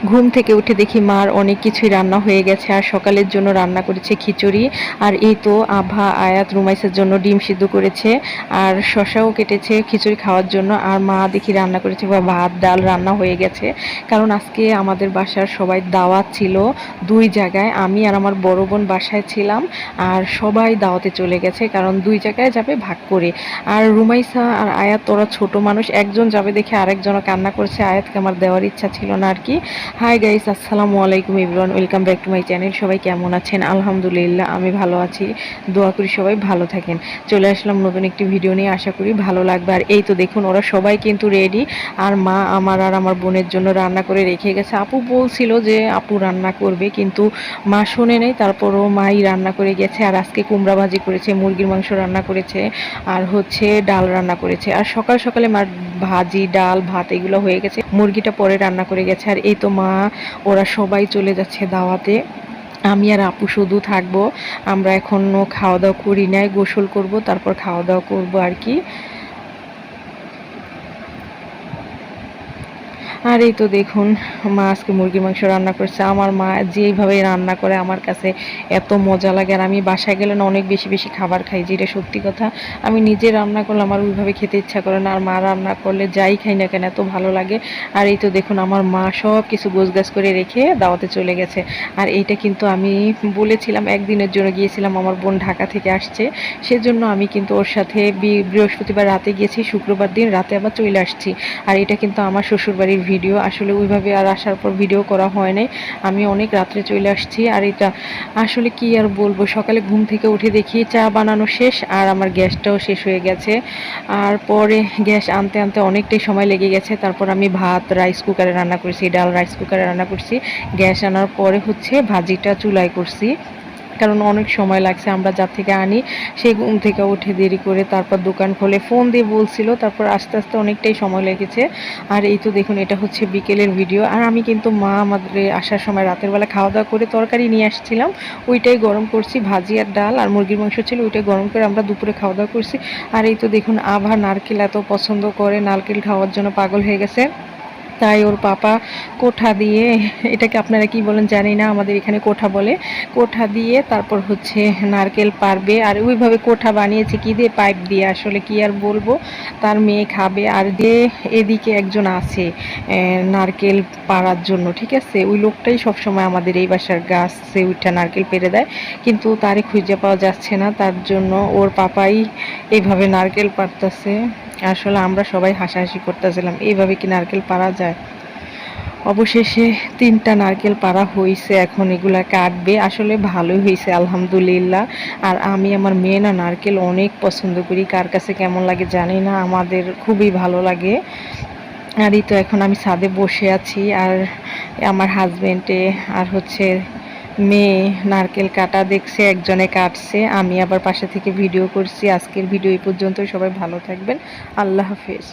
ঘুম থেকে উঠে দেখি মার অনেক কিছুই রান্না হয়ে গেছে, আর সকালের জন্য রান্না করেছে খিচুড়ি। আর এই তো আভা, আয়াত, রুমাইসের জন্য ডিম সিদ্ধ করেছে, আর শশাও কেটেছে খিচুড়ি খাওয়ার জন্য। আর মা দেখি রান্না করেছে ভাত ডাল রান্না হয়ে গেছে, কারণ আজকে আমাদের বাসার সবাই দাওয়াত ছিল 2 জায়গায়। আমি আর আমার বড় বোন বাসায় ছিলাম, আর সবাই দাওয়াতে চলে গেছে, কারণ 2 জায়গায় যাবে ভাগ করে। আর রুমাইসা আর আয়াত ওরা ছোট মানুষ, একজন যাবে দেখে আরেকজনও কান্না করছে। আয়াতকে আমার দেওয়ার ইচ্ছা ছিল না আর কি। হাই গাইস, আসসালামু আলাইকুম everyone, welcome back to my channel. সবাই কেমন আছেন? আলহামদুলিল্লাহ আমি ভালো আছি, দোয়া করি সবাই ভালো থাকেন। চলে আসলাম নতুন একটি ভিডিও নিয়ে, আশা করি ভালো লাগবে। আর এই তো দেখুন ওরা সবাই কিন্তু রেডি, আর মা আমার আর আমার বোনের জন্য রান্না করে রেখে গেছে। আপু বলছিল যে আপু রান্না করবে, কিন্তু মা শোনে নেই, তারপরও মাই রান্না করে গেছে। আর আজকে কুমড়া ভাজি করেছে, মুরগির মাংস রান্না করেছে, আর হচ্ছে ডাল রান্না করেছে। আর সকাল সকালে মার ভাজি ডাল ভাত এগুলো হয়ে গেছে, মুরগিটা পরে রান্না করে গেছে। আর এই তো মা ওরা সবাই চলে যাচ্ছে দাওয়াতে, আমি আর আপু শুধু থাকবো। আমরা এখনো খাওয়া দাওয়া করি নাই, গোসল করব তারপর খাওয়া দাওয়া করব আর কি। আর এই তো দেখুন মা আজকে মুরগির মাংস রান্না করছে। আমার মা যেইভাবে রান্না করে আমার কাছে এত মজা লাগে। আর আমি বাসায় গেলে না অনেক বেশি বেশি খাবার খাই, যেটা সত্যি কথা। আমি নিজে রান্না করলে আমার ওইভাবে খেতে ইচ্ছা করে না, আর মা রান্না করলে যাই খাই না কেন এত ভালো লাগে। আর এই তো দেখুন আমার মা সব কিছু গোছগাছ করে রেখে দাওয়াতে চলে গেছে। আর এইটা কিন্তু আমি বলেছিলাম, একদিনের জন্য গিয়েছিলাম, আমার বোন ঢাকা থেকে আসছে, সেজন্য আমি কিন্তু ওর সাথে বৃহস্পতিবার রাতে গিয়েছি, শুক্রবার দিন রাতে আবার চলে আসছি। আর এটা কিন্তু আমার শ্বশুরবাড়ির ভিডিও, আসলে ওইভাবে আর আসার পর ভিডিও করা হয় নাই, আমি অনেক রাত্রে চলে আসছি। আর এটা আসলে কি আর বলবো, সকালে ঘুম থেকে উঠে দেখি চা বানানো শেষ, আর আমার গ্যাসটাও শেষ হয়ে গেছে। আর পরে গ্যাস আনতে আনতে অনেকটাই সময় লেগে গেছে। তারপর আমি ভাত রাইস কুকারে রান্না করছি, ডাল রাইস কুকারে রান্না করছি। গ্যাস আনার পরে হচ্ছে ভাজিটা চুলায় করছি, কারণ অনেক সময় লাগছে। আমরা যার থেকে আনি সেই ঘুম থেকে উঠে দেরি করে তারপর দোকান খোলে, ফোন দিয়ে বলছিল, তারপর আস্তে আস্তে অনেকটাই সময় লেগেছে। আর এই তো দেখুন এটা হচ্ছে বিকেলের ভিডিও। আর আমি কিন্তু মা আমাদের আসার সময় রাতের বেলা খাওয়া দাওয়া করে তরকারি নিয়ে আসছিলাম, ওইটাই গরম করছি। ভাজি আর ডাল আর মুরগির মাংস ছিল, ওইটাই গরম করে আমরা দুপুরে খাওয়া দাওয়া করছি। আর এই তো দেখুন আভা নারকেল এত পছন্দ করে, নারকেল খাওয়ার জন্য পাগল হয়ে গেছে। তাই ওর পাপা কোঠা দিয়ে, এটাকে আপনারা কি বলেন জানি না, আমাদের এখানে কোঠা বলে, কোঠা দিয়ে তারপর হচ্ছে নারকেল পারবে। আর ওইভাবে কোঠা বানিয়েছে কি দিয়ে, পাইপ দিয়ে, আসলে কি আর বলবো, তার মেয়ে খাবে। আর দিয়ে এদিকে একজন আছে নারকেল পাড়ার জন্য, ঠিক আছে, ওই লোকটাই সবসময় আমাদের এই বাসার গাছে উঠা নারকেল পেড়ে দেয়, কিন্তু তারে খুঁজে পাওয়া যাচ্ছে না, তার জন্য ওর পাপাই এইভাবে নারকেল পাড়তেছে। আসলে আমরা সবাই হাসাহাসি করতেছিলাম, এইভাবে কি নারকেল পাড়া যায়। অবশেষে 3টা নারকেল পাড়া হয়েছে, এখন এগুলা কাটবে। আসলে ভালোই হয়েছে আলহামদুলিল্লাহ। আর আমি আমার মেয়ে না নারকেল অনেক পছন্দ করি, কার কাছে কেমন লাগে জানি না, আমাদের খুবই ভালো লাগে। আর এই তো এখন আমি ছাদে বসে আছি, আর আমার হাজবেন্ডে আর হচ্ছে মেয়ে নারকেল কাটা দেখছে, একজনে কাটছে, আমি আবার পাশে থেকে ভিডিও করছি। আজকের ভিডিও এই পর্যন্ত, সবাই ভালো থাকবেন, আল্লাহ হাফেজ।